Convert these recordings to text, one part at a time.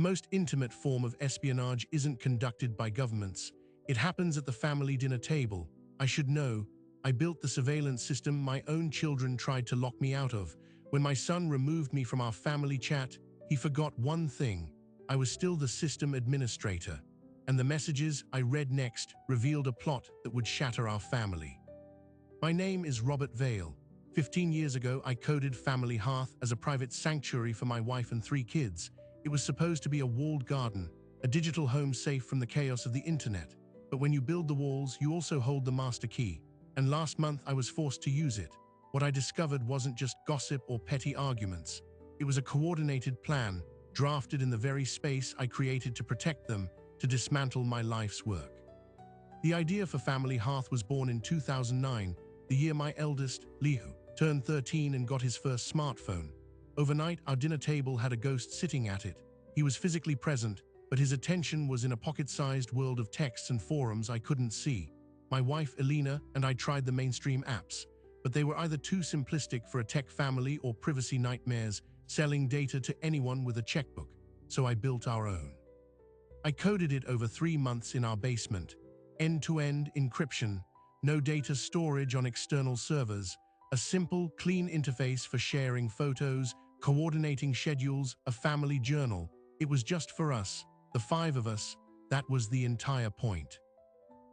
The most intimate form of espionage isn't conducted by governments. It happens at the family dinner table. I should know. I built the surveillance system my own children tried to lock me out of. When my son removed me from our family chat, he forgot one thing. I was still the system administrator. And the messages I read next revealed a plot that would shatter our family. My name is Robert Vale. 15 years ago, I coded Family Hearth as a private sanctuary for my wife and 3 kids. It was supposed to be a walled garden, a digital home safe from the chaos of the internet. But when you build the walls, you also hold the master key. And last month, I was forced to use it. What I discovered wasn't just gossip or petty arguments. It was a coordinated plan, drafted in the very space I created to protect them, to dismantle my life's work. The idea for Family Hearth was born in 2009, the year my eldest, Leo, turned 13 and got his first smartphone. Overnight, our dinner table had a ghost sitting at it. He was physically present, but his attention was in a pocket-sized world of texts and forums I couldn't see. My wife, Elena, and I tried the mainstream apps, but they were either too simplistic for a tech family or privacy nightmares, selling data to anyone with a checkbook. So I built our own. I coded it over 3 months in our basement. End-to-end encryption, no data storage on external servers, a simple, clean interface for sharing photos, coordinating schedules, a family journal. It was just for us, the 5 of us. That was the entire point.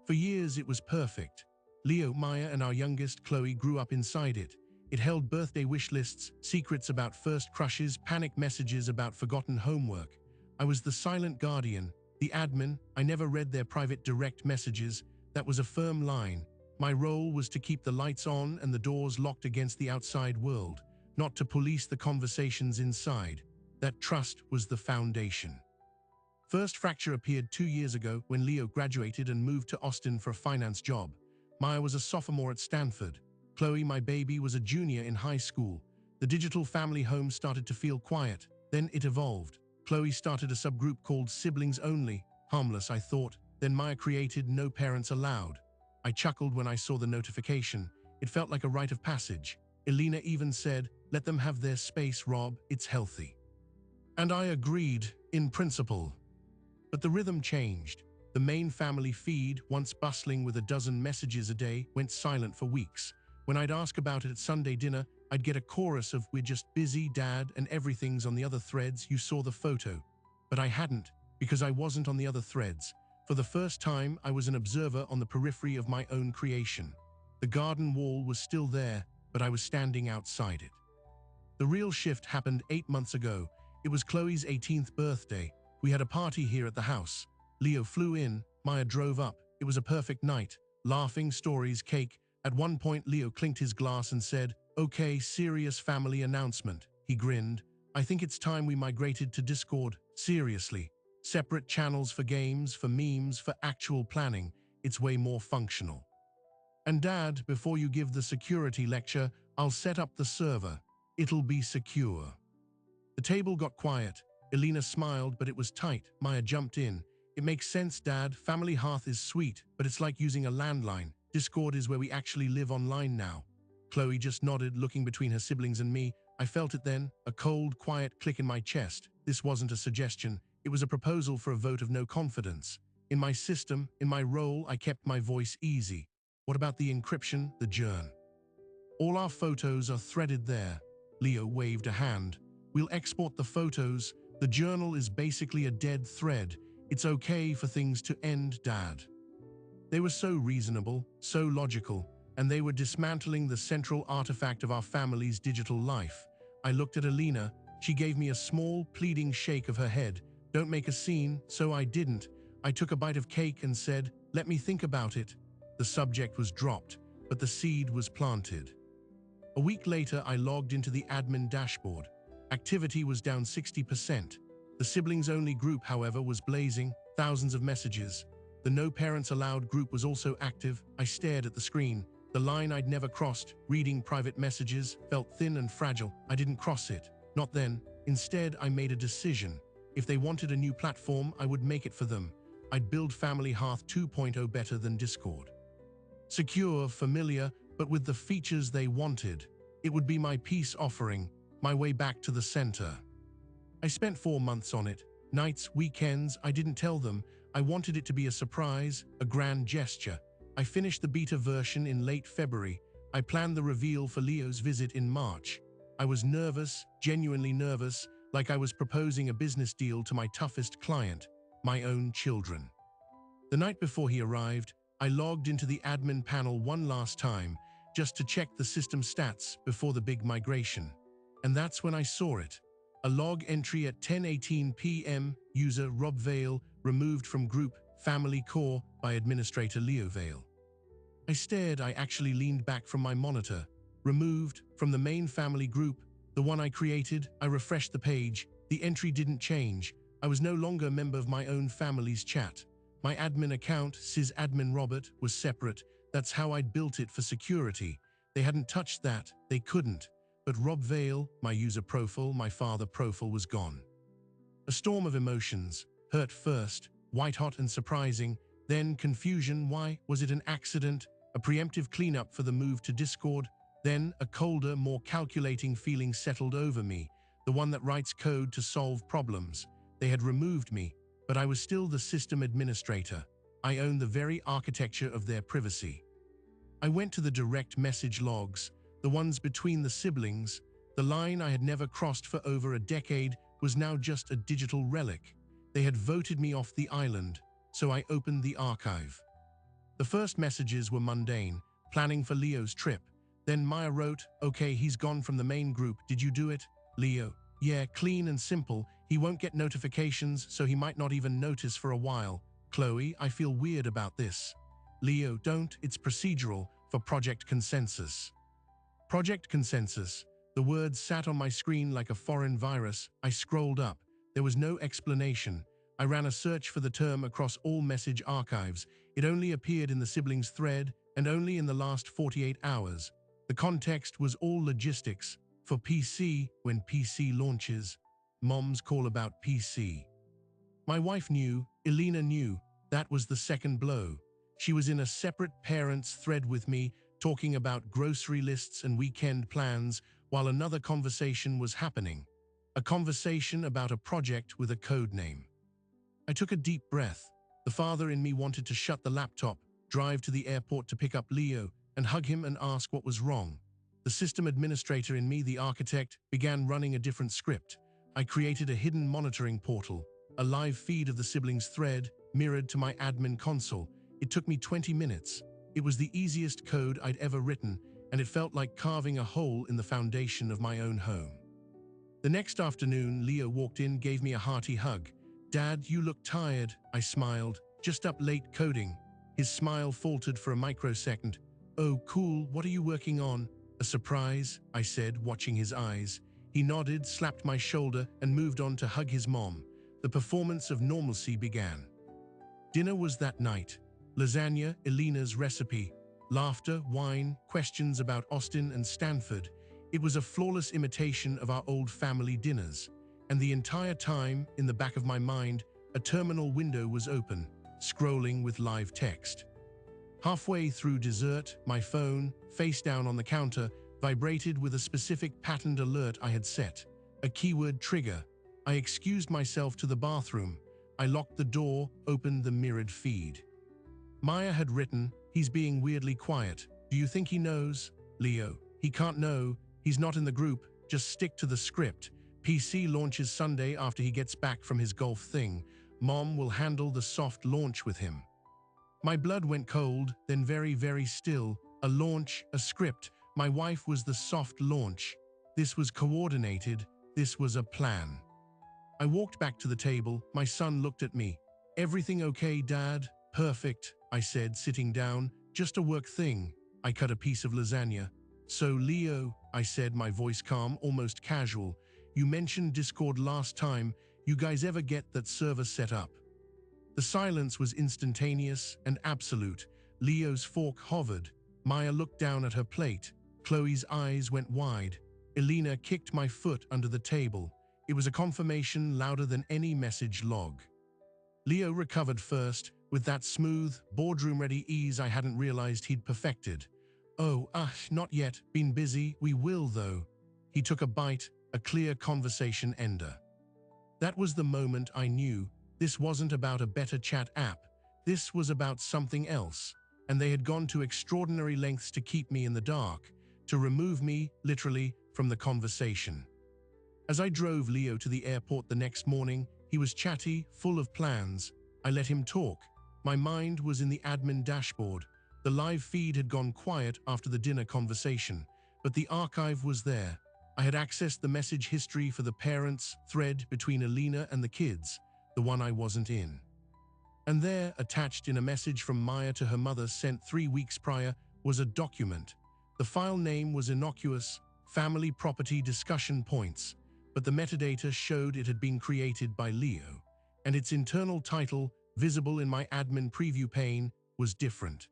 For years, it was perfect. Leo, Maya, and our youngest, Chloe, grew up inside it. It held birthday wish lists, secrets about first crushes, panic messages about forgotten homework. I was the silent guardian, the admin. I never read their private direct messages. That was a firm line. My role was to keep the lights on and the doors locked against the outside world, not to police the conversations inside. That trust was the foundation. First fracture appeared 2 years ago when Leo graduated and moved to Austin for a finance job. Maya was a sophomore at Stanford. Chloe, my baby, was a junior in high school. The digital family home started to feel quiet. Then it evolved. Chloe started a subgroup called Siblings Only. Harmless, I thought. Then Maya created No Parents Allowed. I chuckled when I saw the notification. It felt like a rite of passage. Elena even said, "Let them have their space, Rob. It's healthy." And I agreed, in principle. But the rhythm changed. The main family feed, once bustling with a dozen messages a day, went silent for weeks. When I'd ask about it at Sunday dinner, I'd get a chorus of "We're just busy, Dad, and everything's on the other threads, you saw the photo." But I hadn't, because I wasn't on the other threads. For the first time, I was an observer on the periphery of my own creation. The garden wall was still there, but I was standing outside it. The real shift happened 8 months ago. It was Chloe's 18th birthday. We had a party here at the house. Leo flew in, Maya drove up. It was a perfect night. Laughing, stories, cake. At one point, Leo clinked his glass and said, "Okay, serious family announcement." He grinned. "I think it's time we migrated to Discord. Seriously. Separate channels for games, for memes, for actual planning. It's way more functional. And Dad, before you give the security lecture, I'll set up the server. It'll be secure." The table got quiet. Elena smiled, but it was tight. Maya jumped in. "It makes sense, Dad. Family Hearth is sweet, but it's like using a landline. Discord is where we actually live online now." Chloe just nodded, looking between her siblings and me. I felt it then, a cold, quiet click in my chest. This wasn't a suggestion. It was a proposal for a vote of no confidence. In my system, in my role, I kept my voice easy. What about the encryption, the journ? "All our photos are threaded there." Leo waved a hand. "We'll export the photos. The journal is basically a dead thread. It's okay for things to end, Dad." They were so reasonable, so logical, and they were dismantling the central artifact of our family's digital life. I looked at Elena. She gave me a small, pleading shake of her head. "Don't make a scene," so I didn't. I took a bite of cake and said, "Let me think about it." The subject was dropped, but the seed was planted. A week later, I logged into the admin dashboard. Activity was down 60%. The siblings-only group, however, was blazing, thousands of messages. The No Parents Allowed group was also active. I stared at the screen. The line I'd never crossed, reading private messages, felt thin and fragile. I didn't cross it. Not then. Instead, I made a decision. If they wanted a new platform, I would make it for them. I'd build Family Hearth 2.0 better than Discord. Secure, familiar, but with the features they wanted. It would be my peace offering, my way back to the center. I spent 4 months on it. Nights, weekends, I didn't tell them. I wanted it to be a surprise, a grand gesture. I finished the beta version in late February. I planned the reveal for Leo's visit in March. I was nervous, genuinely nervous, like I was proposing a business deal to my toughest client, my own children. The night before he arrived, I logged into the admin panel one last time, just to check the system stats before the big migration. And that's when I saw it. A log entry at 10:18 p.m., user Rob Vale, removed from group Family Core by administrator Leo Vale. I stared. I actually leaned back from my monitor. Removed from the main family group, the one I created. I refreshed the page. The entry didn't change. I was no longer a member of my own family's chat. My admin account, sysadmin Robert, was separate. That's how I'd built it for security. They hadn't touched that. They couldn't. But Rob Vale, my user profile, my father profile was gone. A storm of emotions. Hurt first, white-hot and surprising, then confusion. Why? Was it an accident? A preemptive cleanup for the move to Discord? Then a colder, more calculating feeling settled over me, the one that writes code to solve problems. They had removed me, but I was still the system administrator. I owned the very architecture of their privacy. I went to the direct message logs, the ones between the siblings. The line I had never crossed for over a decade was now just a digital relic. They had voted me off the island, so I opened the archive. The first messages were mundane, planning for Leo's trip. Then Maya wrote, "Okay, he's gone from the main group. Did you do it?" Leo, "Yeah, clean and simple. He won't get notifications, so he might not even notice for a while." Chloe, "I feel weird about this." Leo, "Don't, it's procedural for Project Consensus." Project Consensus. The words sat on my screen like a foreign virus. I scrolled up. There was no explanation. I ran a search for the term across all message archives. It only appeared in the siblings thread and only in the last 48 hours. The context was all logistics. For PC, when PC launches. Mom's call about PC. My wife knew, Elena knew. That was the second blow. She was in a separate parents' thread with me, talking about grocery lists and weekend plans, while another conversation was happening. A conversation about a project with a code name. I took a deep breath. The father in me wanted to shut the laptop, drive to the airport to pick up Leo, and hug him and ask what was wrong. The system administrator in me, the architect, began running a different script. I created a hidden monitoring portal, a live feed of the siblings thread, mirrored to my admin console. It took me 20 minutes. It was the easiest code I'd ever written, and it felt like carving a hole in the foundation of my own home. The next afternoon, Leo walked in, gave me a hearty hug. "Dad, you look tired," I smiled. "Just up late coding." His smile faltered for a microsecond. "Oh, cool, what are you working on?" "A surprise," I said, watching his eyes. He nodded, slapped my shoulder, and moved on to hug his mom. The performance of normalcy began. Dinner was that night. Lasagna, Elena's recipe. Laughter, wine, questions about Austin and Stanford. It was a flawless imitation of our old family dinners. And the entire time, in the back of my mind, a terminal window was open, scrolling with live text. Halfway through dessert, my phone, face down on the counter, vibrated with a specific patterned alert I had set. A keyword trigger. I excused myself to the bathroom. I locked the door, opened the mirrored feed. Maya had written, "He's being weirdly quiet. Do you think he knows?" Leo, "He can't know. He's not in the group. Just stick to the script. PC launches Sunday after he gets back from his golf thing. Mom will handle the soft launch with him." My blood went cold, then very, very still. A launch, a script. My wife was the soft launch. This was coordinated. This was a plan. I walked back to the table. My son looked at me. "Everything okay, Dad?" "Perfect," I said, sitting down. "Just a work thing." I cut a piece of lasagna. "So, Leo," I said, my voice calm, almost casual. "You mentioned Discord last time. You guys ever get that server set up?" The silence was instantaneous and absolute. Leo's fork hovered. Maya looked down at her plate. Chloe's eyes went wide. Elena kicked my foot under the table. It was a confirmation louder than any message log. Leo recovered first, with that smooth, boardroom-ready ease I hadn't realized he'd perfected. "Oh, not yet. Been busy. We will, though." He took a bite, a clear conversation ender. That was the moment I knew this wasn't about a better chat app. This was about something else, and they had gone to extraordinary lengths to keep me in the dark, to remove me, literally, from the conversation. As I drove Leo to the airport the next morning, he was chatty, full of plans. I let him talk. My mind was in the admin dashboard. The live feed had gone quiet after the dinner conversation, but the archive was there. I had accessed the message history for the parents' thread between Alina and the kids, the one I wasn't in. And there, attached in a message from Maya to her mother sent 3 weeks prior, was a document. The file name was innocuous, Family Property Discussion Points, but the metadata showed it had been created by Leo, and its internal title, visible in my admin preview pane, was different.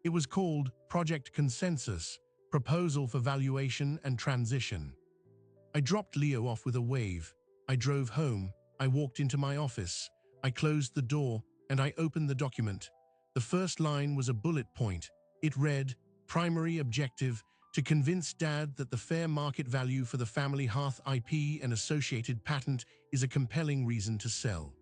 It was called Project Consensus, Proposal for Valuation and Transition. I dropped Leo off with a wave. I drove home. I walked into my office. I closed the door, and I opened the document. The first line was a bullet point. It read, "Primary objective, to convince Dad that the fair market value for the family hearth IP and associated patent is a compelling reason to sell."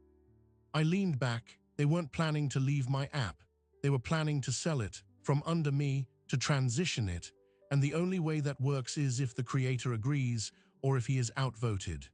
I leaned back. They weren't planning to leave my app. They were planning to sell it, from under me, to transition it, and the only way that works is if the creator agrees or if he is outvoted.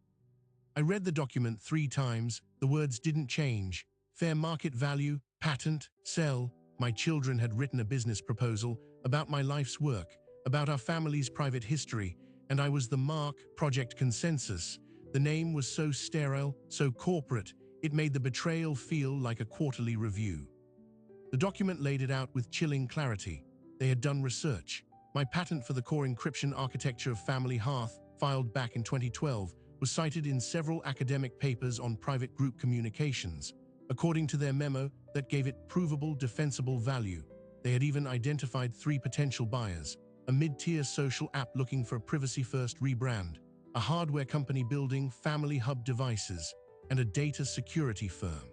I read the document 3 times. The words didn't change. Fair market value, patent, sell. My children had written a business proposal about my life's work, about our family's private history, and I was the mark, Project Consensus. The name was so sterile, so corporate, it made the betrayal feel like a quarterly review. The document laid it out with chilling clarity. They had done research. My patent for the core encryption architecture of Family Hearth, filed back in 2012, was cited in several academic papers on private group communications. According to their memo, that gave it provable, defensible value. They had even identified 3 potential buyers: a mid-tier social app looking for a privacy-first rebrand, a hardware company building family hub devices, and a data security firm.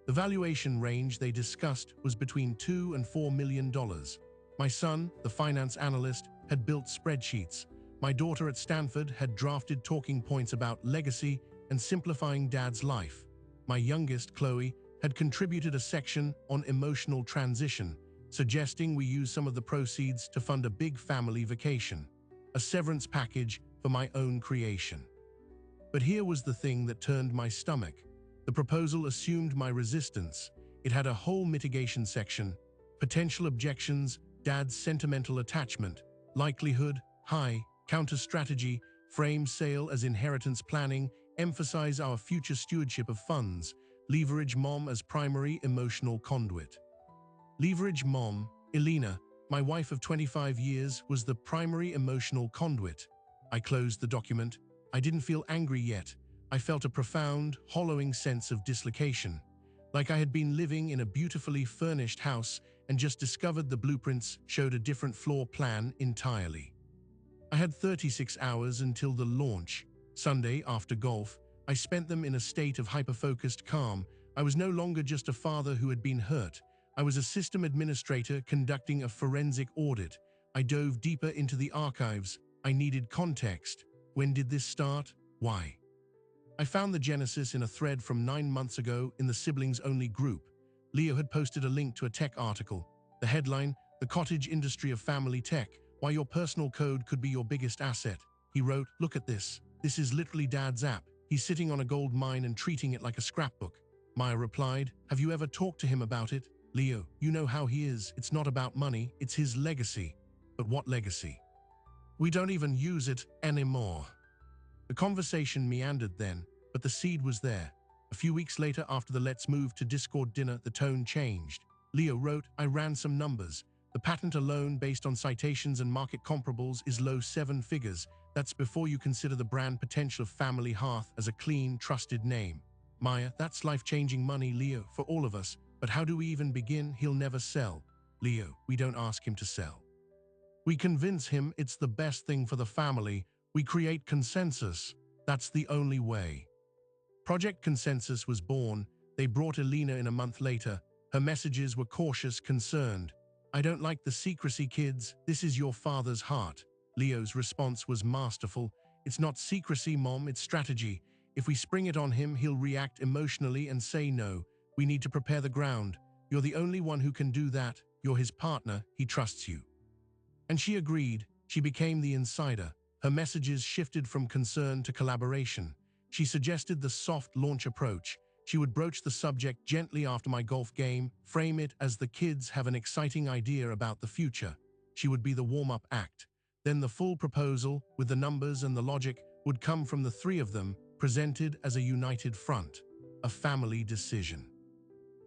The valuation range they discussed was between $2 and $4 million. My son, the finance analyst, had built spreadsheets. My daughter at Stanford had drafted talking points about legacy and simplifying Dad's life. My youngest, Chloe, had contributed a section on emotional transition, suggesting we use some of the proceeds to fund a big family vacation, a severance package for my own creation. But here was the thing that turned my stomach. The proposal assumed my resistance. It had a whole mitigation section: potential objections, Dad's sentimental attachment, likelihood, high, counter-strategy, frame sale as inheritance planning, emphasize our future stewardship of funds, leverage Mom as primary emotional conduit. Leverage Mom, Alina, my wife of 25 years, was the primary emotional conduit. I closed the document. I didn't feel angry yet. I felt a profound, hollowing sense of dislocation, like I had been living in a beautifully furnished house and just discovered the blueprints showed a different floor plan entirely. I had 36 hours until the launch. Sunday, after golf, I spent them in a state of hyper-focused calm. I was no longer just a father who had been hurt. I was a system administrator conducting a forensic audit. I dove deeper into the archives. I needed context. When did this start? Why? I found the genesis in a thread from 9 months ago in the siblings-only group. Leo had posted a link to a tech article. The headline, "The Cottage Industry of Family Tech, Why Your Personal Code Could Be Your Biggest Asset." He wrote, "Look at this. This is literally Dad's app. He's sitting on a gold mine and treating it like a scrapbook." Maya replied, "Have you ever talked to him about it? Leo, you know how he is. It's not about money, it's his legacy." But what legacy? We don't even use it anymore. The conversation meandered then, but the seed was there. A few weeks later, after the Let's Move to Discord dinner, the tone changed. Leo wrote, "I ran some numbers. The patent alone, based on citations and market comparables, is low 7 figures. That's before you consider the brand potential of Family Hearth as a clean, trusted name." Maya, "That's life-changing money, Leo, for all of us. But how do we even begin? He'll never sell." Leo, "We don't ask him to sell. We convince him it's the best thing for the family. We create consensus. That's the only way." Project Consensus was born. They brought Alina in a month later. Her messages were cautious, concerned. "I don't like the secrecy, kids. This is your father's heart." Leo's response was masterful. "It's not secrecy, Mom, it's strategy. If we spring it on him, he'll react emotionally and say no. We need to prepare the ground. You're the only one who can do that. You're his partner. He trusts you." And she agreed. She became the insider. Her messages shifted from concern to collaboration. She suggested the soft launch approach. She would broach the subject gently after my golf game, frame it as the kids have an exciting idea about the future. She would be the warm-up act. Then the full proposal, with the numbers and the logic, would come from the three of them, presented as a united front, a family decision.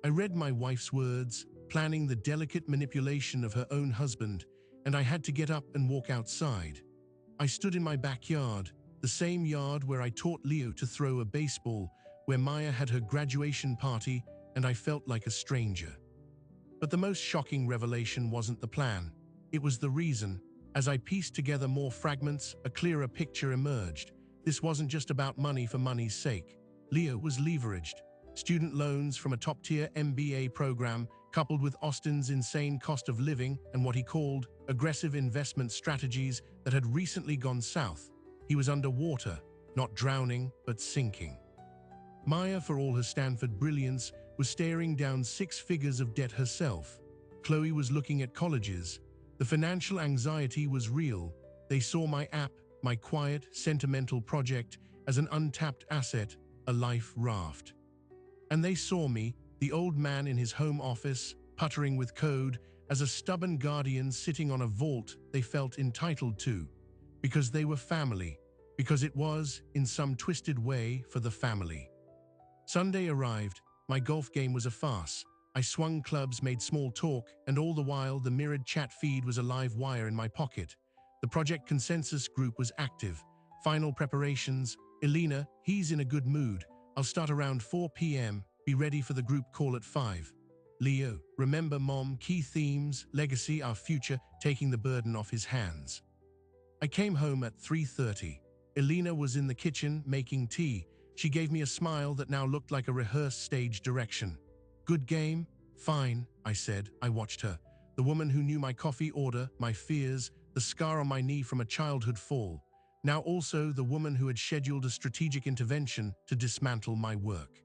I read my wife's words, planning the delicate manipulation of her own husband, and I had to get up and walk outside. I stood in my backyard, the same yard where I taught Leo to throw a baseball, where Maya had her graduation party, and I felt like a stranger. But the most shocking revelation wasn't the plan. It was the reason. As I pieced together more fragments, a clearer picture emerged. This wasn't just about money for money's sake. Leo was leveraged. Student loans from a top-tier MBA program, coupled with Austin's insane cost of living and what he called aggressive investment strategies that had recently gone south. He was underwater, not drowning, but sinking. Maya, for all her Stanford brilliance, was staring down 6 figures of debt herself. Chloe was looking at colleges. The financial anxiety was real. They saw my app, my quiet, sentimental project, as an untapped asset, a life raft. And they saw me, the old man in his home office, puttering with code, as a stubborn guardian sitting on a vault they felt entitled to. Because they were family. Because it was, in some twisted way, for the family. Sunday arrived. My golf game was a farce. I swung clubs, made small talk, and all the while the mirrored chat feed was a live wire in my pocket. The Project Consensus group was active. Final preparations. Elena, he's in a good mood. I'll start around 4 p.m. Be ready for the group call at 5. Leo, remember Mom, key themes, legacy, our future, taking the burden off his hands. I came home at 3:30. Elena was in the kitchen making tea. She gave me a smile that now looked like a rehearsed stage direction. Good game? Fine, I said. I watched her. The woman who knew my coffee order, my fears, the scar on my knee from a childhood fall. Now also the woman who had scheduled a strategic intervention to dismantle my work.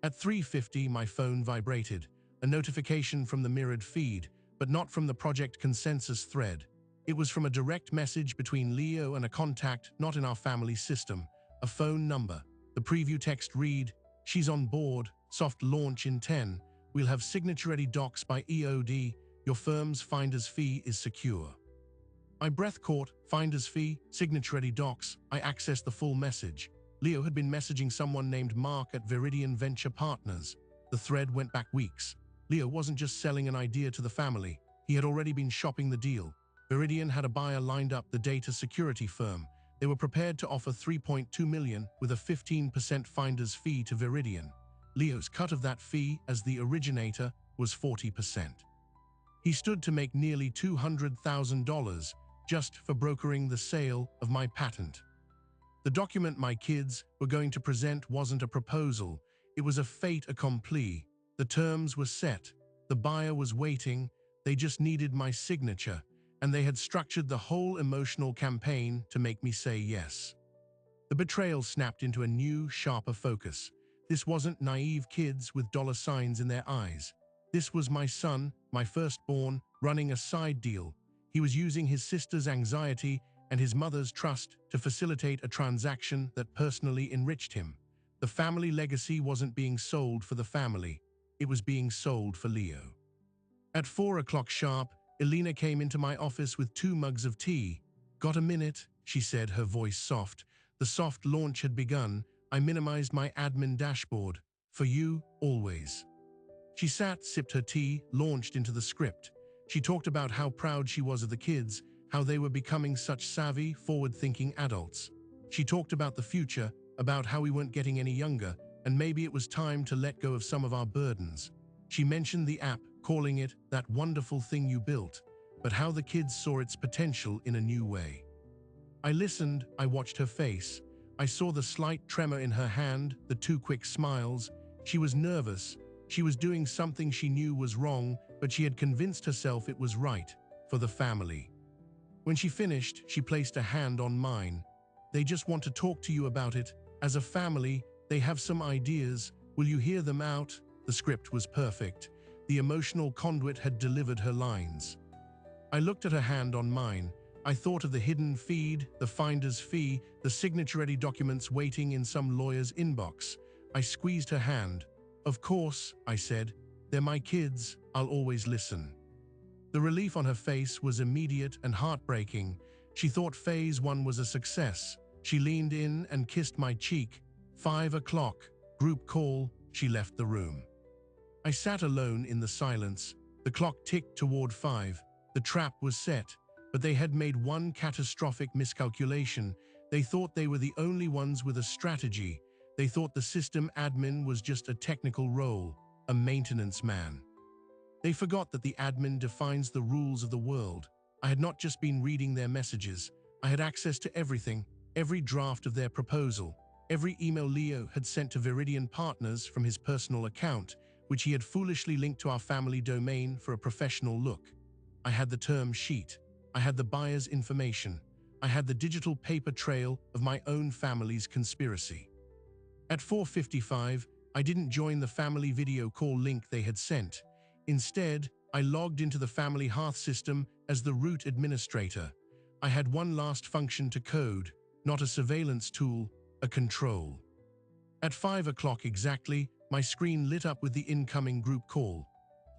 At 3:50, my phone vibrated. A notification from the mirrored feed, but not from the Project Consensus thread. It was from a direct message between Leo and a contact not in our family system. A phone number. The preview text read, "She's on board. Soft launch in 10. We'll have signature-ready docs by EOD. Your firm's finder's fee is secure." My breath caught. Finder's fee, signature-ready docs. I accessed the full message. Leo had been messaging someone named Mark at Viridian Venture Partners. The thread went back weeks. Leo wasn't just selling an idea to the family. He had already been shopping the deal. Viridian had a buyer lined up, the data security firm. They were prepared to offer $3.2 million with a 15% finder's fee to Viridian. Leo's cut of that fee as the originator was 40%. He stood to make nearly $200,000 just for brokering the sale of my patent. The document my kids were going to present wasn't a proposal. It was a fait accompli. The terms were set. The buyer was waiting. They just needed my signature, and they had structured the whole emotional campaign to make me say yes. The betrayal snapped into a new, sharper focus. This wasn't naive kids with dollar signs in their eyes. This was my son, my firstborn, running a side deal. He was using his sister's anxiety and his mother's trust to facilitate a transaction that personally enriched him. The family legacy wasn't being sold for the family. It was being sold for Leo. At 4 o'clock sharp, Elena came into my office with 2 mugs of tea. "Got a minute?" she said, her voice soft. The soft launch had begun. I minimized my admin dashboard. "For you, always." She sat, sipped her tea, launched into the script. She talked about how proud she was of the kids, how they were becoming such savvy, forward-thinking adults. She talked about the future, about how we weren't getting any younger, and maybe it was time to let go of some of our burdens. She mentioned the app, calling it that wonderful thing you built, but how the kids saw its potential in a new way. I listened, I watched her face. I saw the slight tremor in her hand, the 2 quick smiles. She was nervous. She was doing something she knew was wrong, but she had convinced herself it was right, for the family. When she finished, she placed a hand on mine. "They just want to talk to you about it. As a family, they have some ideas. Will you hear them out? The script was perfect. The emotional conduit had delivered her lines. I looked at her hand on mine. I thought of the hidden feed, the finder's fee, the signature-ready documents waiting in some lawyer's inbox. I squeezed her hand. Of course, I said. They're my kids. I'll always listen. The relief on her face was immediate and heartbreaking. She thought phase 1 was a success. She leaned in and kissed my cheek. 5 o'clock, group call. She left the room. I sat alone in the silence. The clock ticked toward 5. The trap was set, but they had made one catastrophic miscalculation. They thought they were the only ones with a strategy. They thought the system admin was just a technical role, a maintenance man. They forgot that the admin defines the rules of the world. I had not just been reading their messages. I had access to everything, every draft of their proposal, every email Leo had sent to Viridian Partners from his personal account, which he had foolishly linked to our family domain for a professional look. I had the term sheet. I had the buyer's information. I had the digital paper trail of my own family's conspiracy. At 4:55, I didn't join the family video call link they had sent. Instead, I logged into the family hearth system as the root administrator. I had one last function to code, not a surveillance tool, a control. At 5 o'clock exactly, my screen lit up with the incoming group call.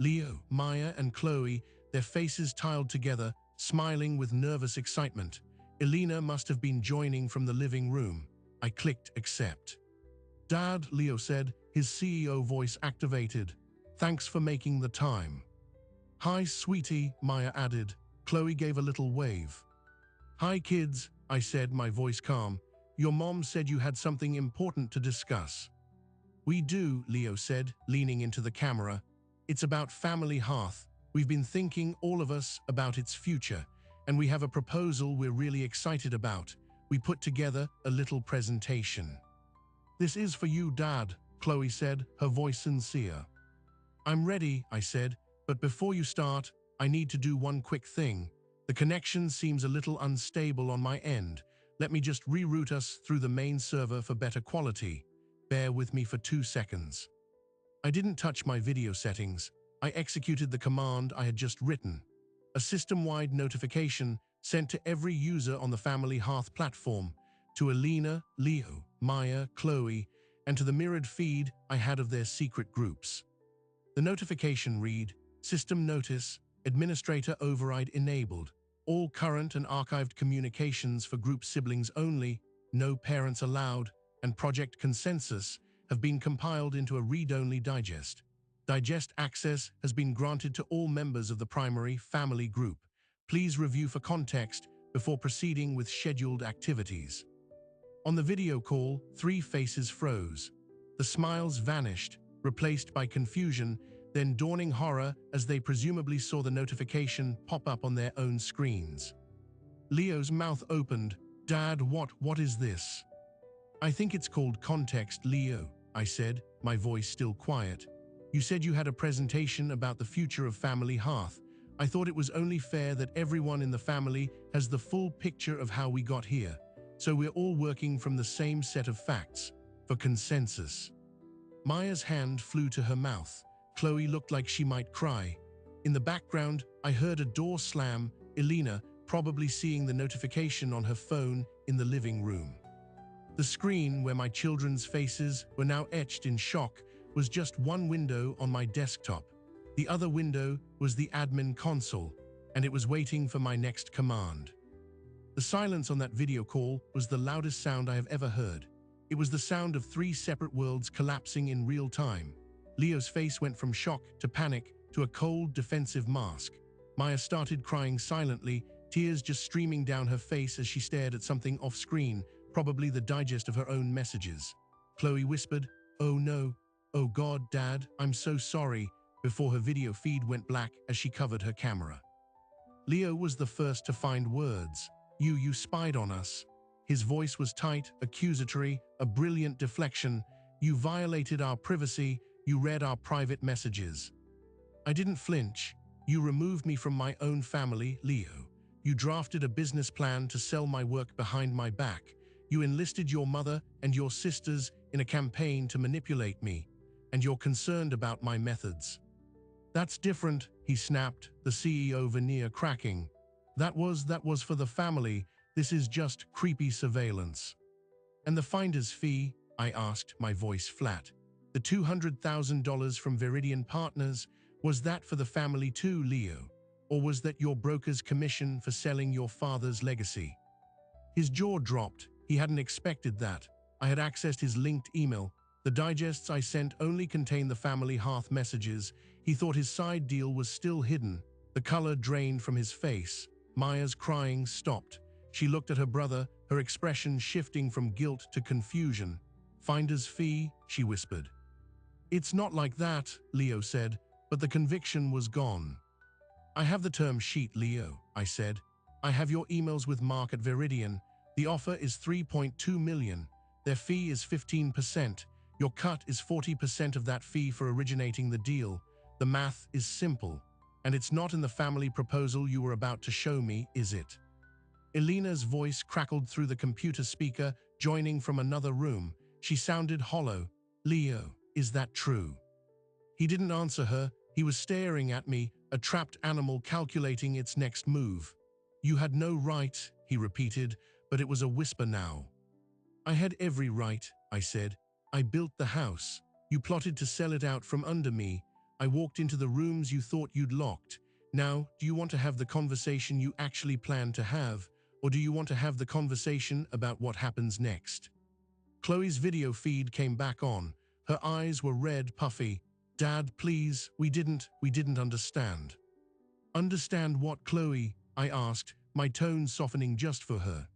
Leo, Maya, and Chloe, their faces tiled together, smiling with nervous excitement. Elena must have been joining from the living room. I clicked accept. Dad, Leo said, his CEO voice activated. Thanks for making the time. Hi, sweetie, Maya added. Chloe gave a little wave. Hi, kids, I said, my voice calm. Your mom said you had something important to discuss. We do, Leo said, leaning into the camera. It's about Family Hearth. We've been thinking, all of us, about its future, and we have a proposal we're really excited about. We put together a little presentation. This is for you, Dad, Chloe said, her voice sincere. I'm ready, I said, but before you start, I need to do one quick thing. The connection seems a little unstable on my end. Let me just reroute us through the main server for better quality. Bear with me for 2 seconds. I didn't touch my video settings. I executed the command I had just written. A system-wide notification sent to every user on the Family Hearth platform, to Elena, Leo, Maya, Chloe, and to the mirrored feed I had of their secret groups. The notification read, System Notice, Administrator Override Enabled. All current and archived communications for group siblings only, no parents allowed, and Project Consensus have been compiled into a read-only digest. Digest access has been granted to all members of the primary family group. Please review for context before proceeding with scheduled activities. On the video call, 3 faces froze. The smiles vanished, replaced by confusion, then dawning horror as they presumably saw the notification pop up on their own screens. Leo's mouth opened. Dad, what is this? I think it's called context, Leo, I said, my voice still quiet. You said you had a presentation about the future of Family Hearth. I thought it was only fair that everyone in the family has the full picture of how we got here, so we're all working from the same set of facts, for consensus. Maya's hand flew to her mouth. Chloe looked like she might cry. In the background, I heard a door slam, Elena probably seeing the notification on her phone in the living room. The screen where my children's faces were now etched in shock was just one window on my desktop. The other window was the admin console, and it was waiting for my next command. The silence on that video call was the loudest sound I have ever heard. It was the sound of 3 separate worlds collapsing in real time. Leo's face went from shock to panic to a cold, defensive mask. Maya started crying silently, tears just streaming down her face as she stared at something off-screen, probably the digest of her own messages. Chloe whispered, "Oh no, oh God, Dad, I'm so sorry," before her video feed went black as she covered her camera. Leo was the first to find words. You spied on us." His voice was tight, accusatory, a brilliant deflection. "You violated our privacy, you read our private messages." I didn't flinch. "You removed me from my own family, Leo. You drafted a business plan to sell my work behind my back. You enlisted your mother and your sisters in a campaign to manipulate me, and you're concerned about my methods. That's different, he snapped, the CEO veneer cracking. That was for the family. This is just creepy surveillance. And the finder's fee? I asked, my voice flat. The $200,000 from Viridian Partners, was that for the family too, Leo? Or was that your broker's commission for selling your father's legacy? His jaw dropped. He hadn't expected that. I had accessed his linked email. The digests I sent only contained the family hearth messages. He thought his side deal was still hidden. The color drained from his face. Maya's crying stopped. She looked at her brother, her expression shifting from guilt to confusion. Finder's fee, she whispered. It's not like that, Leo said, but the conviction was gone. I have the term sheet, Leo, I said. I have your emails with Mark at Viridian. The offer is $3.2 million. Their fee is 15%. Your cut is 40% of that fee for originating the deal. The math is simple. And it's not in the family proposal you were about to show me, is it? Elena's voice crackled through the computer speaker, joining from another room. She sounded hollow. Leo, is that true? He didn't answer her. He was staring at me, a trapped animal calculating its next move. You had no right, he repeated, but it was a whisper now. I had every right, I said. I built the house. You plotted to sell it out from under me. I walked into the rooms you thought you'd locked. Now, do you want to have the conversation you actually planned to have, or do you want to have the conversation about what happens next? Chloe's video feed came back on. Her eyes were red, puffy. Dad, please, we didn't understand. Understand what, Chloe? I asked, my tone softening just for her.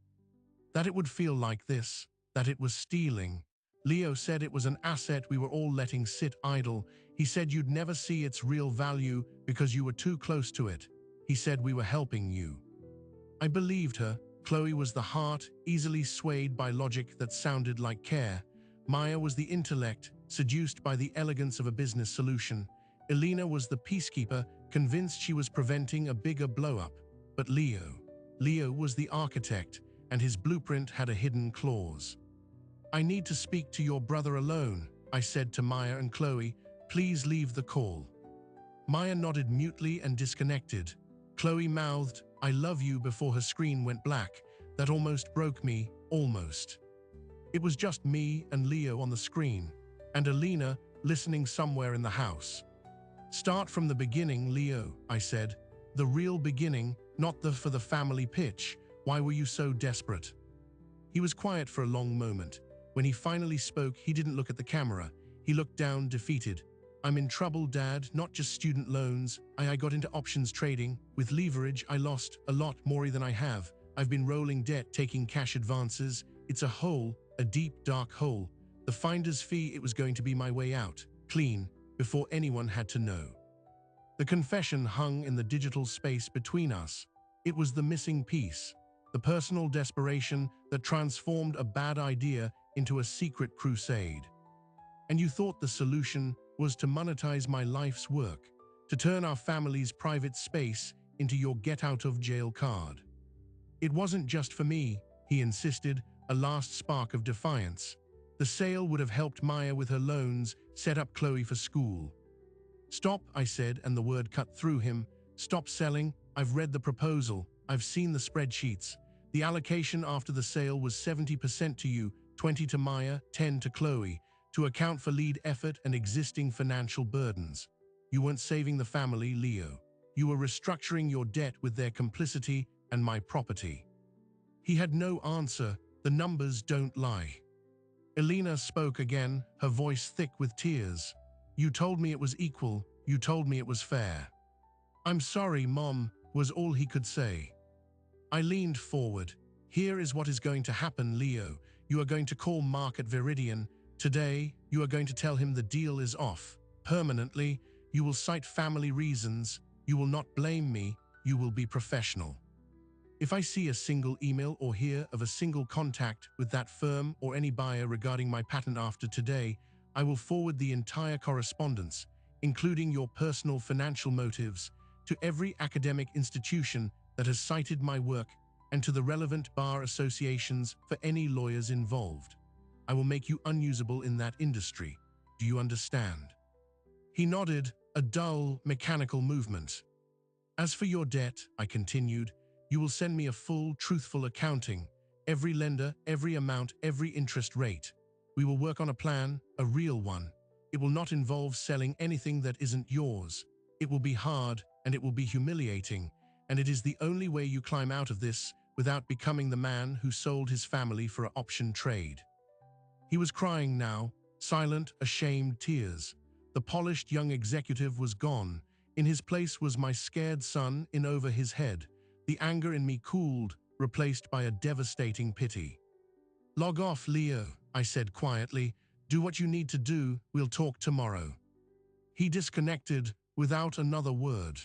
That it would feel like this, that it was stealing. Leo said it was an asset we were all letting sit idle. He said you'd never see its real value because you were too close to it. He said we were helping you. I believed her. Chloe was the heart, easily swayed by logic that sounded like care. Maya was the intellect, seduced by the elegance of a business solution. Elena was the peacekeeper, convinced she was preventing a bigger blow-up. But Leo was the architect, and his blueprint had a hidden clause. I need to speak to your brother alone, I said to Maya and Chloe. Please leave the call. Maya nodded mutely and disconnected. Chloe mouthed, I love you, before her screen went black. That almost broke me, almost. It was just me and Leo on the screen, and Elena listening somewhere in the house. Start from the beginning, Leo, I said. The real beginning, not the for the family pitch. Why were you so desperate? He was quiet for a long moment. When he finally spoke, he didn't look at the camera. He looked down, defeated. I'm in trouble, Dad, not just student loans. I got into options trading. With leverage, I lost a lot more than I have. I've been rolling debt, taking cash advances. It's a hole, a deep, dark hole. The finder's fee, it was going to be my way out, clean, before anyone had to know. The confession hung in the digital space between us. It was the missing piece, the personal desperation that transformed a bad idea into a secret crusade. And you thought the solution was to monetize my life's work, to turn our family's private space into your get-out-of-jail card. It wasn't just for me, he insisted, a last spark of defiance. The sale would have helped Maya with her loans, set up Chloe for school. Stop, I said, and the word cut through him. Stop selling. I've read the proposal. I've seen the spreadsheets. The allocation after the sale was 70% to you, 20 to Maya, 10 to Chloe, to account for lead effort and existing financial burdens. You weren't saving the family, Leo. You were restructuring your debt with their complicity and my property. He had no answer. The numbers don't lie. Elena spoke again, her voice thick with tears. You told me it was equal. You told me it was fair. I'm sorry, Mom, was all he could say. I leaned forward. Here is what is going to happen, Leo. You are going to call Mark at Viridian. Today, you are going to tell him the deal is off. Permanently, you will cite family reasons. You will not blame me. You will be professional. If I see a single email or hear of a single contact with that firm or any buyer regarding my patent after today, I will forward the entire correspondence, including your personal financial motives, to every academic institution that has cited my work. and to the relevant bar associations for any lawyers involved. I will make you unusable in that industry. Do you understand?" He nodded, a dull, mechanical movement. "As for your debt," I continued, "you will send me a full, truthful accounting, every lender, every amount, every interest rate. We will work on a plan, a real one. It will not involve selling anything that isn't yours. It will be hard, and it will be humiliating, and it is the only way you climb out of this without becoming the man who sold his family for an option trade." He was crying now, silent, ashamed tears. The polished young executive was gone. In his place was my scared son in over his head. The anger in me cooled, replaced by a devastating pity. "Log off, Leo," I said quietly. "Do what you need to do, we'll talk tomorrow." He disconnected without another word.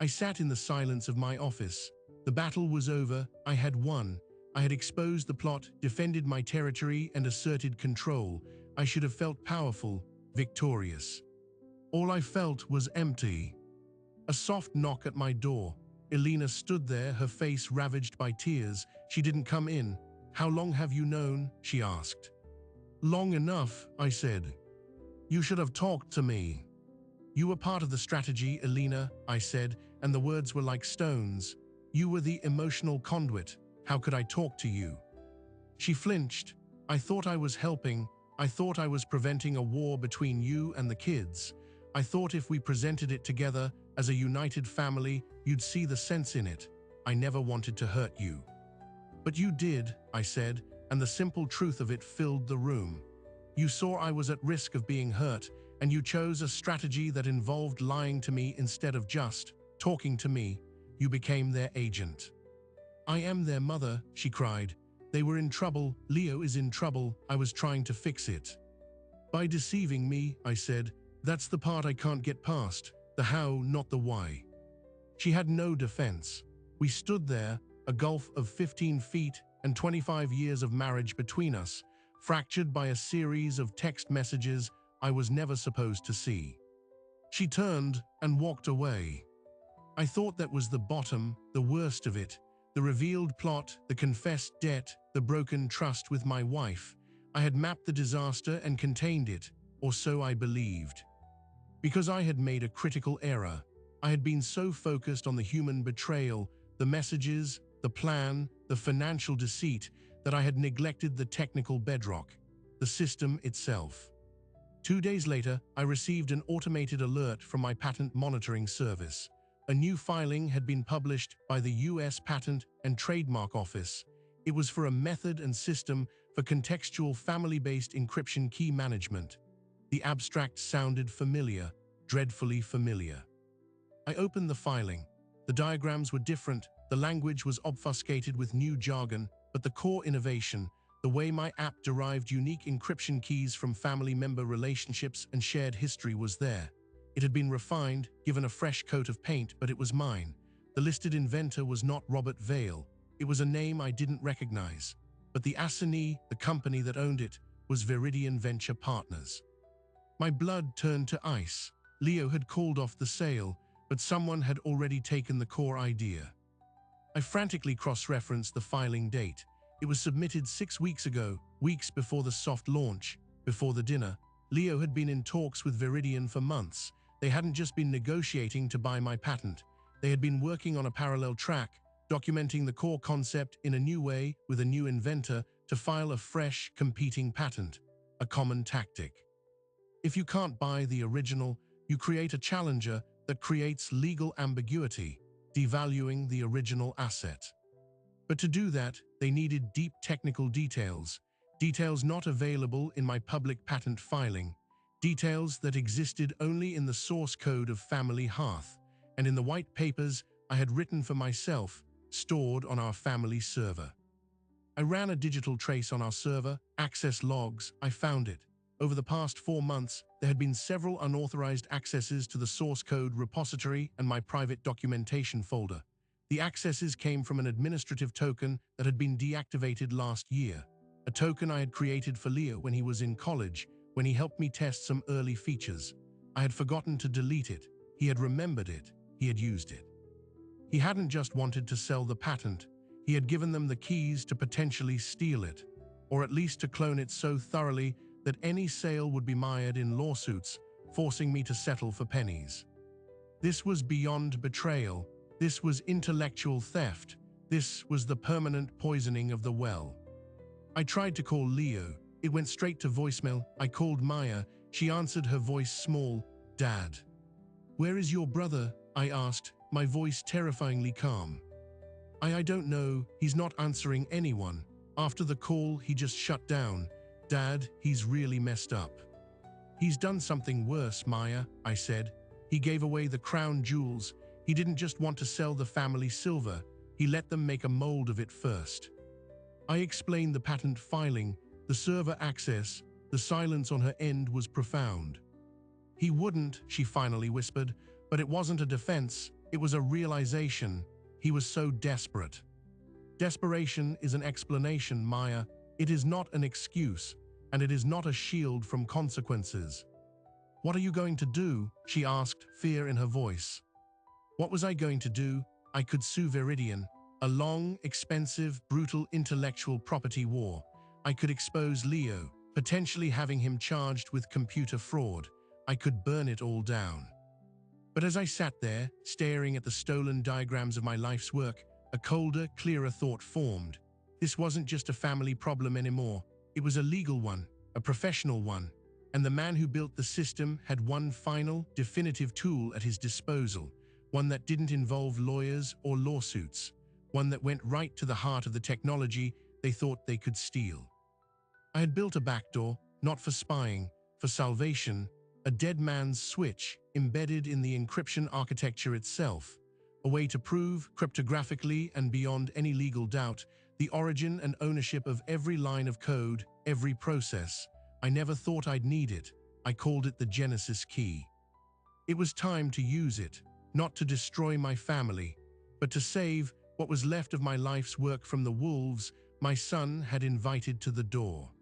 I sat in the silence of my office. The battle was over, I had won. I had exposed the plot, defended my territory, and asserted control. I should have felt powerful, victorious. All I felt was empty. A soft knock at my door. Elena stood there, her face ravaged by tears. She didn't come in. "How long have you known?" she asked. "Long enough," I said. "You should have talked to me." "You were part of the strategy, Elena," I said, and the words were like stones. "You were the emotional conduit. How could I talk to you?" She flinched. "I thought I was helping. I thought I was preventing a war between you and the kids. I thought if we presented it together as a united family, you'd see the sense in it. I never wanted to hurt you." "But you did," I said, and the simple truth of it filled the room. "You saw I was at risk of being hurt, and you chose a strategy that involved lying to me instead of just talking to me. You became their agent." "I am their mother," she cried. "They were in trouble. Leo is in trouble. I was trying to fix it." "By deceiving me," I said. "That's the part I can't get past. The how, not the why." She had no defense. We stood there, a gulf of 15 feet and 25 years of marriage between us, fractured by a series of text messages I was never supposed to see. She turned and walked away. I thought that was the bottom, the worst of it. The revealed plot, the confessed debt, the broken trust with my wife. I had mapped the disaster and contained it, or so I believed. Because I had made a critical error. I had been so focused on the human betrayal, the messages, the plan, the financial deceit, that I had neglected the technical bedrock, the system itself. 2 days later, I received an automated alert from my patent monitoring service. A new filing had been published by the US Patent and Trademark Office. It was for a method and system for contextual family-based encryption key management. The abstract sounded familiar, dreadfully familiar. I opened the filing. The diagrams were different, the language was obfuscated with new jargon, but the core innovation, the way my app derived unique encryption keys from family member relationships and shared history, was there. It had been refined, given a fresh coat of paint, but it was mine. The listed inventor was not Robert Vale. It was a name I didn't recognize. But the assignee, the company that owned it, was Viridian Venture Partners. My blood turned to ice. Leo had called off the sale, but someone had already taken the core idea. I frantically cross-referenced the filing date. It was submitted 6 weeks ago, weeks before the soft launch, before the dinner. Leo had been in talks with Viridian for months. They hadn't just been negotiating to buy my patent. They had been working on a parallel track, documenting the core concept in a new way with a new inventor to file a fresh, competing patent. A common tactic. If you can't buy the original, you create a challenger that creates legal ambiguity, devaluing the original asset. But to do that, they needed deep technical details, details not available in my public patent filing, details that existed only in the source code of Family Hearth and in the white papers I had written for myself, stored on our family server. I ran a digital trace on our server, access logs. I found it. Over the past 4 months, there had been several unauthorized accesses to the source code repository and my private documentation folder. The accesses came from an administrative token that had been deactivated last year, a token I had created for Leo when he was in college, when he helped me test some early features. I had forgotten to delete it. He had remembered it. He had used it. He hadn't just wanted to sell the patent. He had given them the keys to potentially steal it, or at least to clone it so thoroughly that any sale would be mired in lawsuits, forcing me to settle for pennies. This was beyond betrayal. This was intellectual theft. This was the permanent poisoning of the well. I tried to call Leo. It went straight to voicemail. I called Maya. She answered, her voice small. "Dad." "Where is your brother?" I asked, my voice terrifyingly calm. I don't know. He's not answering anyone. After the call, he just shut down. "Dad, he's really messed up." "He's done something worse, Maya," I said. "He gave away the crown jewels. He didn't just want to sell the family silver. He let them make a mold of it first." I explained the patent filing, the server access. The silence on her end was profound. "He wouldn't," she finally whispered, but it wasn't a defense. It was a realization. He was so desperate. Desperation is an explanation, Maya. It is not an excuse, and it is not a shield from consequences. "What are you going to do?" she asked, fear in her voice. What was I going to do? I could sue Viridian. A long, expensive, brutal intellectual property war. I could expose Leo, potentially having him charged with computer fraud. I could burn it all down. But as I sat there, staring at the stolen diagrams of my life's work, a colder, clearer thought formed. This wasn't just a family problem anymore. It was a legal one, a professional one. And the man who built the system had one final, definitive tool at his disposal, one that didn't involve lawyers or lawsuits, one that went right to the heart of the technology they thought they could steal. I had built a backdoor, not for spying, for salvation, a dead man's switch embedded in the encryption architecture itself, a way to prove, cryptographically and beyond any legal doubt, the origin and ownership of every line of code, every process. I never thought I'd need it. I called it the Genesis key. It was time to use it, not to destroy my family, but to save what was left of my life's work from the wolves my son had invited to the door.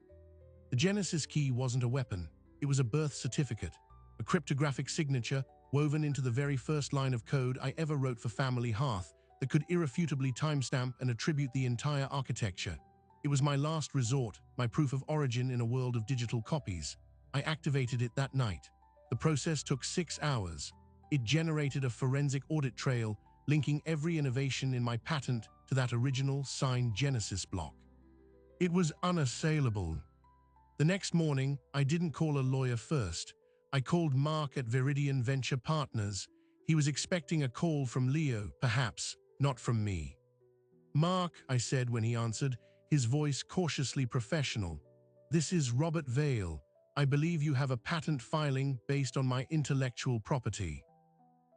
The Genesis key wasn't a weapon. It was a birth certificate, a cryptographic signature woven into the very first line of code I ever wrote for Family Hearth that could irrefutably timestamp and attribute the entire architecture. It was my last resort, my proof of origin in a world of digital copies. I activated it that night. The process took 6 hours. It generated a forensic audit trail linking every innovation in my patent to that original signed Genesis block. It was unassailable. The next morning, I didn't call a lawyer first. I called Mark at Viridian Venture Partners. He was expecting a call from Leo, perhaps, not from me. "Mark," I said when he answered, his voice cautiously professional. "This is Robert Vale. I believe you have a patent filing based on my intellectual property."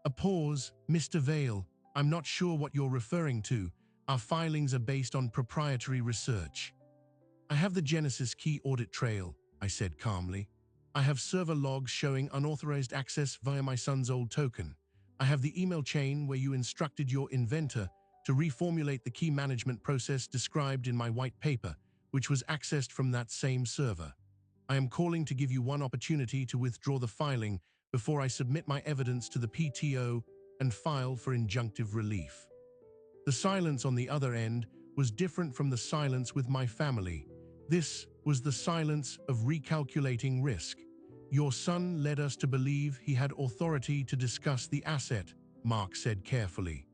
A pause. "Mr. Vale, I'm not sure what you're referring to. Our filings are based on proprietary research." "I have the Genesis key audit trail," I said calmly. "I have server logs showing unauthorized access via my son's old token. I have the email chain where you instructed your inventor to reformulate the key management process described in my white paper, which was accessed from that same server. I am calling to give you one opportunity to withdraw the filing before I submit my evidence to the PTO and file for injunctive relief." The silence on the other end was different from the silence with my family. This was the silence of recalculating risk. "Your son led us to believe he had authority to discuss the asset," Mark said carefully.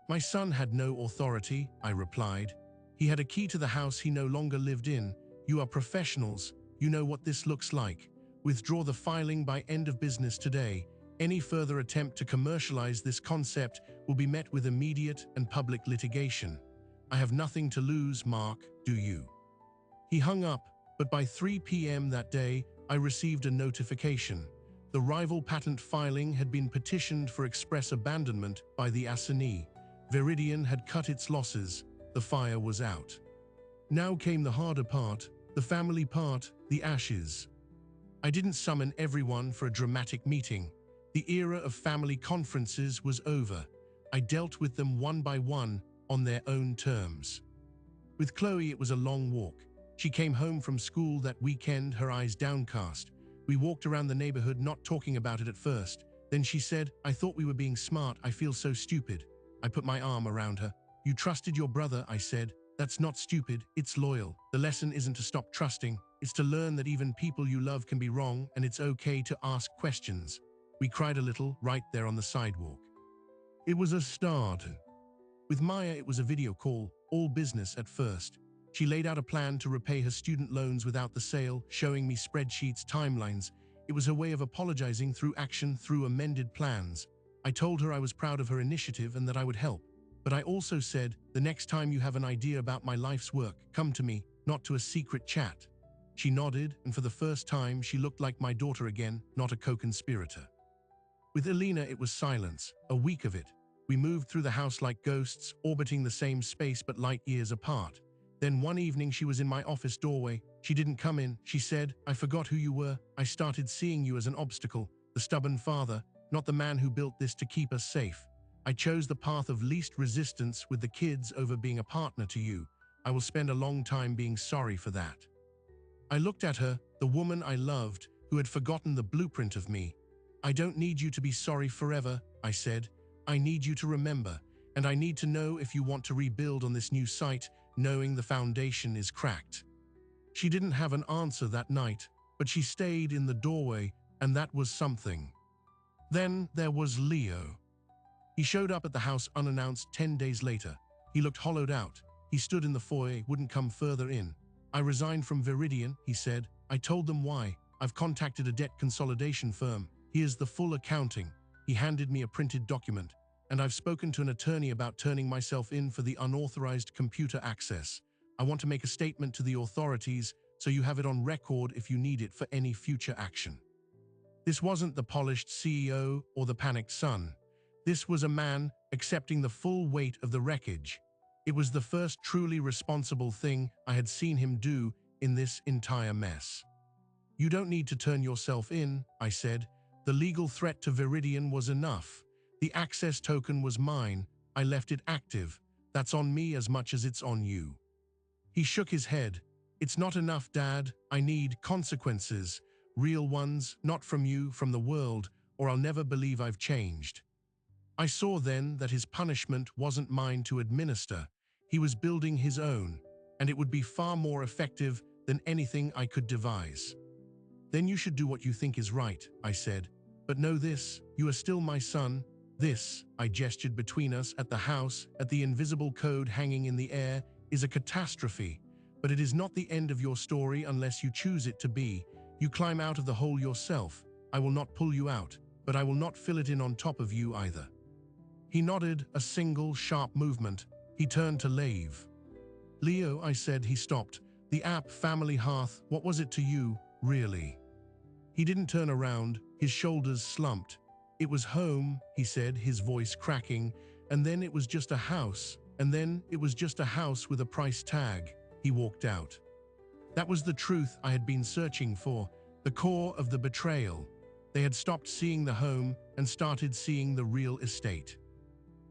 "My son had no authority," I replied. "He had a key to the house he no longer lived in. You are professionals. You know what this looks like. Withdraw the filing by end of business today. Any further attempt to commercialize this concept will be met with immediate and public litigation. I have nothing to lose, Mark, do you?" He hung up, but by 3 p.m. that day, I received a notification. The rival patent filing had been petitioned for express abandonment by the assignee. Viridian had cut its losses. The fire was out. Now came the harder part, the family part, the ashes. I didn't summon everyone for a dramatic meeting. The era of family conferences was over. I dealt with them one by one, on their own terms. With Chloe, it was a long walk. She came home from school that weekend, her eyes downcast. We walked around the neighborhood, not talking about it at first. Then she said, "I thought we were being smart. I feel so stupid." I put my arm around her. You trusted your brother, I said. That's not stupid, it's loyal. The lesson isn't to stop trusting, it's to learn that even people you love can be wrong and it's okay to ask questions. We cried a little right there on the sidewalk. It was a start. With Maya, it was a video call, all business at first. She laid out a plan to repay her student loans without the sale, showing me spreadsheets, timelines. It was her way of apologizing through action, through amended plans. I told her I was proud of her initiative and that I would help. But I also said, the next time you have an idea about my life's work, come to me, not to a secret chat. She nodded, and for the first time, she looked like my daughter again, not a co-conspirator. With Elena, it was silence, a week of it. We moved through the house like ghosts, orbiting the same space but light years apart. Then one evening she was in my office doorway. She didn't come in. She said, I forgot who you were. I started seeing you as an obstacle, the stubborn father, not the man who built this to keep us safe. I chose the path of least resistance with the kids over being a partner to you. I will spend a long time being sorry for that. I looked at her, the woman I loved, who had forgotten the blueprint of me. I don't need you to be sorry forever, I said. I need you to remember, and I need to know if you want to rebuild on this new site, knowing the foundation is cracked. She didn't have an answer that night, but she stayed in the doorway, and that was something. Then there was Leo. He showed up at the house unannounced 10 days later. He looked hollowed out. He stood in the foyer, wouldn't come further in. I resigned from Viridian, he said. I told them why. I've contacted a debt consolidation firm. Here's the full accounting. He handed me a printed document. And I've spoken to an attorney about turning myself in for the unauthorized computer access. I want to make a statement to the authorities so you have it on record if you need it for any future action. This wasn't the polished CEO or the panicked son. This was a man accepting the full weight of the wreckage. It was the first truly responsible thing I had seen him do in this entire mess. You don't need to turn yourself in, I said. The legal threat to Viridian was enough. The access token was mine. I left it active. That's on me as much as it's on you. He shook his head. It's not enough, Dad. I need consequences. Real ones, not from you, from the world, or I'll never believe I've changed. I saw then that his punishment wasn't mine to administer. He was building his own, and it would be far more effective than anything I could devise. Then you should do what you think is right, I said. But know this, you are still my son. This, I gestured between us at the house, at the invisible code hanging in the air, is a catastrophe. But it is not the end of your story unless you choose it to be. You climb out of the hole yourself. I will not pull you out, but I will not fill it in on top of you either. He nodded, a single, sharp movement. He turned to Lave. Leo, I said. He stopped. The app, Family Hearth, what was it to you, really? He didn't turn around. His shoulders slumped. It was home, he said, his voice cracking, and then it was just a house, and then it was just a house with a price tag. He walked out. That was the truth I had been searching for, the core of the betrayal. They had stopped seeing the home and started seeing the real estate.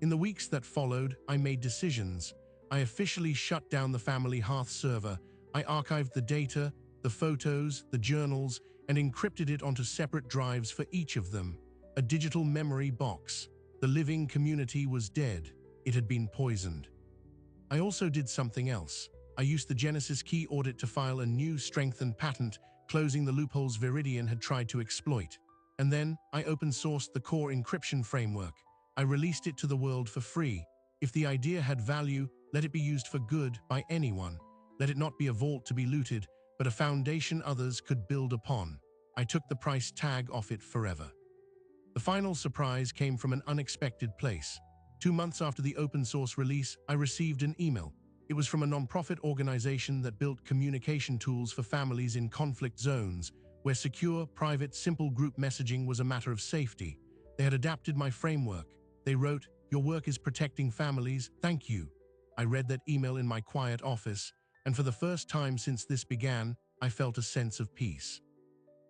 In the weeks that followed, I made decisions. I officially shut down the Family Hearth server. I archived the data, the photos, the journals, and encrypted it onto separate drives for each of them. A digital memory box. The living community was dead. It had been poisoned. I also did something else. I used the Genesis key audit to file a new strengthened patent, closing the loopholes Viridian had tried to exploit. And then I open-sourced the core encryption framework. I released it to the world for free. If the idea had value, let it be used for good by anyone. Let it not be a vault to be looted, but a foundation others could build upon. I took the price tag off it forever. The final surprise came from an unexpected place. 2 months after the open source release, I received an email. It was from a nonprofit organization that built communication tools for families in conflict zones, where secure, private, simple group messaging was a matter of safety. They had adapted my framework. They wrote, "Your work is protecting families. Thank you." I read that email in my quiet office, and for the first time since this began, I felt a sense of peace.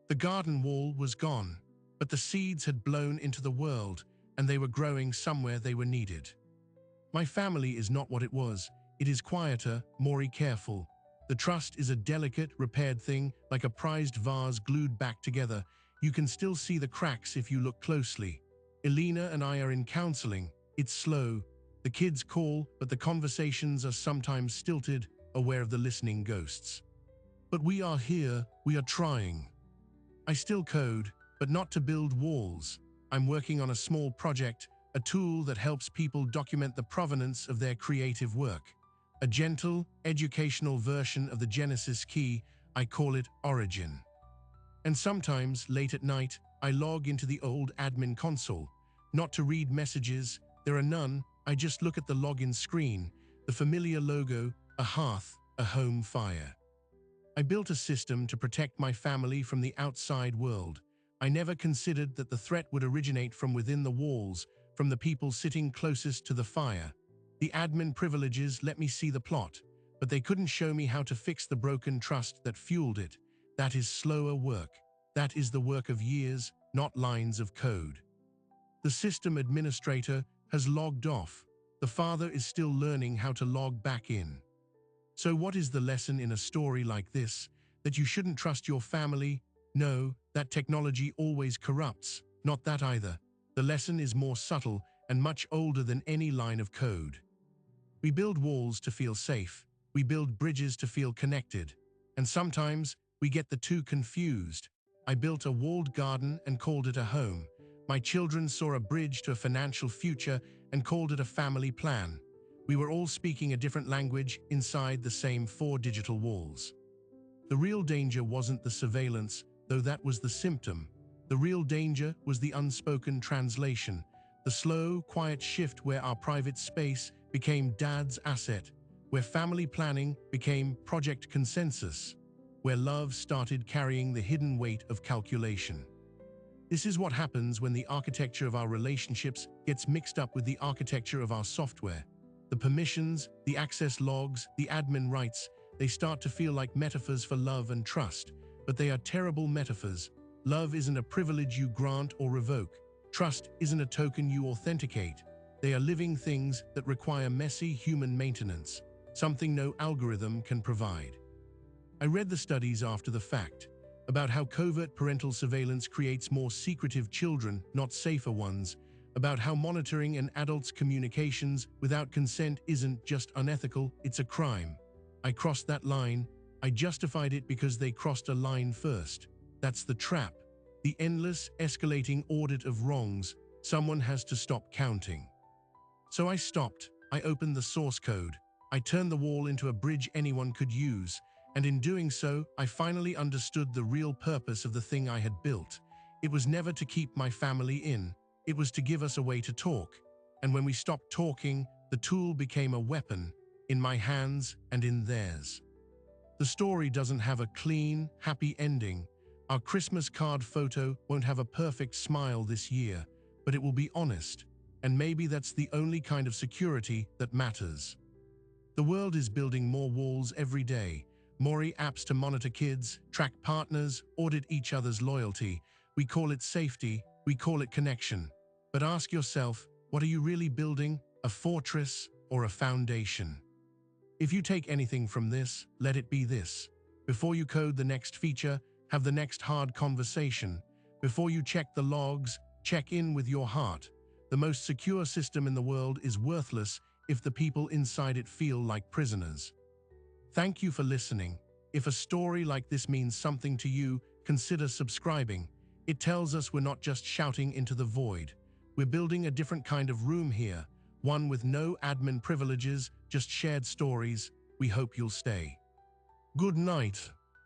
The garden wall was gone, but the seeds had blown into the world, and they were growing somewhere they were needed. My family is not what it was. It is quieter, more careful. The trust is a delicate, repaired thing, like a prized vase glued back together. You can still see the cracks if you look closely. Elena and I are in counseling. It's slow, The kids call, but the conversations are sometimes stilted, aware of the listening ghosts. But we are here, we are trying. I still code, but not to build walls. I'm working on a small project, a tool that helps people document the provenance of their creative work. A gentle, educational version of the Genesis key, I call it Origin. And sometimes, late at night, I log into the old admin console. Not to read messages, there are none, I just look at the login screen, the familiar logo, a hearth, a home fire. I built a system to protect my family from the outside world. I never considered that the threat would originate from within the walls, from the people sitting closest to the fire. The admin privileges let me see the plot, but they couldn't show me how to fix the broken trust that fueled it. That is slower work. That is the work of years, not lines of code. The system administrator has logged off. The father is still learning how to log back in. So what is the lesson in a story like this? That you shouldn't trust your family? No, that technology always corrupts. Not that either. The lesson is more subtle and much older than any line of code. We build walls to feel safe. We build bridges to feel connected. And sometimes we get the two confused. I built a walled garden and called it a home. My children saw a bridge to a financial future and called it a family plan. We were all speaking a different language inside the same 4 digital walls. The real danger wasn't the surveillance, though that was the symptom. The real danger was the unspoken translation, the slow, quiet shift where our private space became dad's asset, where family planning became project consensus, where love started carrying the hidden weight of calculation. This is what happens when the architecture of our relationships gets mixed up with the architecture of our software. The permissions, the access logs, the admin rights, they start to feel like metaphors for love and trust, but they are terrible metaphors. Love isn't a privilege you grant or revoke. Trust isn't a token you authenticate. They are living things that require messy human maintenance, something no algorithm can provide. I read the studies after the fact about how covert parental surveillance creates more secretive children, not safer ones, about how monitoring an adult's communications without consent isn't just unethical, it's a crime. I crossed that line. I justified it because they crossed a line first. That's the trap. The endless, escalating audit of wrongs. Someone has to stop counting. So I stopped. I opened the source code. I turned the wall into a bridge anyone could use. And in doing so, I finally understood the real purpose of the thing I had built. It was never to keep my family in. It was to give us a way to talk. And when we stopped talking, the tool became a weapon, in my hands and in theirs. The story doesn't have a clean, happy ending. Our Christmas card photo won't have a perfect smile this year, but it will be honest. And maybe that's the only kind of security that matters. The world is building more walls every day. More apps to monitor kids, track partners, audit each other's loyalty. We call it safety, we call it connection. But ask yourself, what are you really building? A fortress or a foundation? If you take anything from this, let it be this. Before you code the next feature, have the next hard conversation. Before you check the logs, check in with your heart. The most secure system in the world is worthless if the people inside it feel like prisoners. Thank you for listening. If a story like this means something to you, consider subscribing. It tells us we're not just shouting into the void. We're building a different kind of room here, one with no admin privileges, just shared stories. We hope you'll stay. Good night.